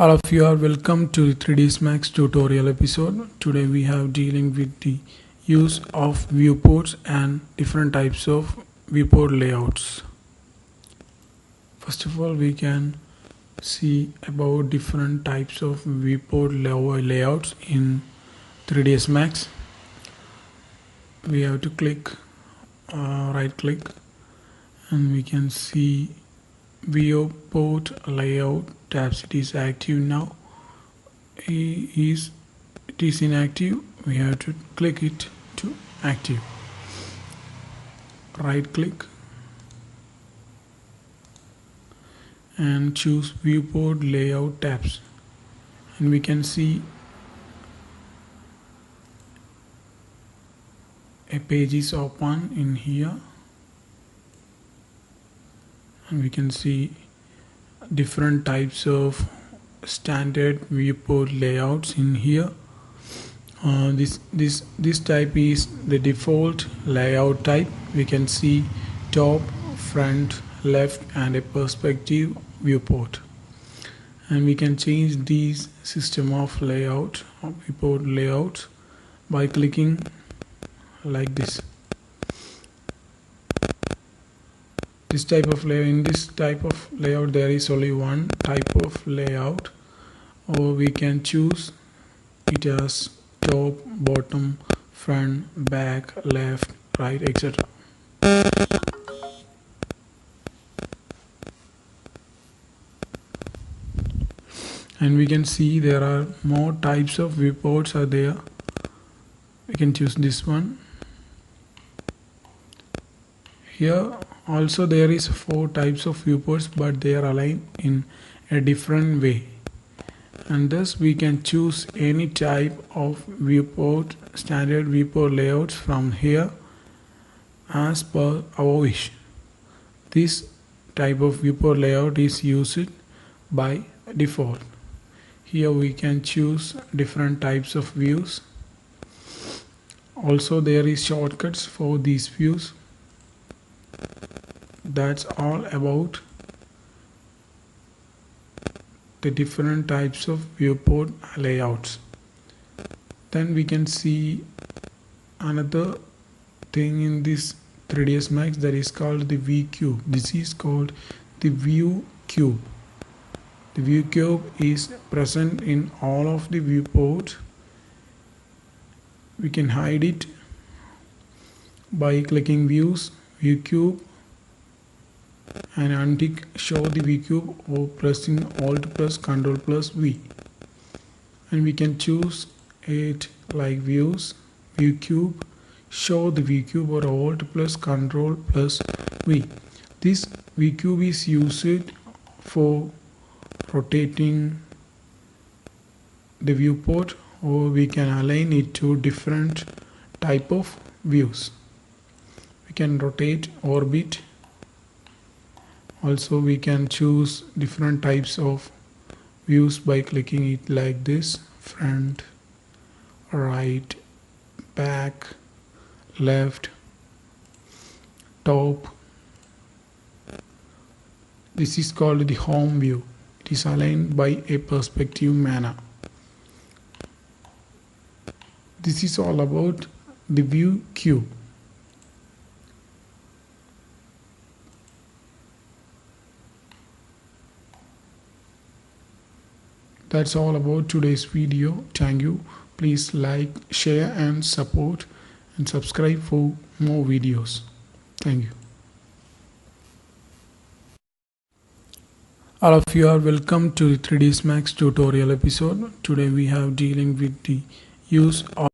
All of you are welcome to the 3ds Max tutorial episode. Today we have dealing with the use of viewports and different types of viewport layouts. First of all, we can see about different types of viewport layouts in 3ds Max. We have to right click and we can see viewport layout tabs. It is active now. It is inactive. We have to click it to active. Right click and choose viewport layout tabs, and we can see a page is open in here, and we can see different types of standard viewport layouts in here. This type is the default layout type. We can see top, front, left and a perspective viewport, and we can change these system of layout of viewport layouts by clicking like this. This type of layout, in this type of layout there is only one type of layout, or we can choose it as top, bottom, front, back, left, right, etc. And we can see there are more types of viewports are there. We can choose this one. Here also there is 4 types of viewports, but they are aligned in a different way, and thus we can choose any type of viewport, standard viewport layouts from here as per our wish. This type of viewport layout is used by default. Here we can choose different types of views. Also there is shortcuts for these views. That's all about the different types of viewport layouts. Then we can see another thing in this 3ds Max that is called the Viewcube. This is called the Viewcube. The Viewcube is present in all of the viewports. We can hide it by clicking views, Viewcube, and untick show the Viewcube, or pressing Alt plus Control plus V, and we can choose it like views, Viewcube, show the Viewcube, or Alt plus Control plus V. This Viewcube is used for rotating the viewport, or we can align it to different type of views. We can rotate, orbit. Also we can choose different types of views by clicking it like this: front, right, back, left, top. This is called the home view. It is aligned by a perspective manner. This is all about the Viewcube. That's all about today's video. Thank you. Please like, share and support, and subscribe for more videos. Thank you. All of you are welcome to the 3ds Max tutorial episode. Today we have dealing with the use of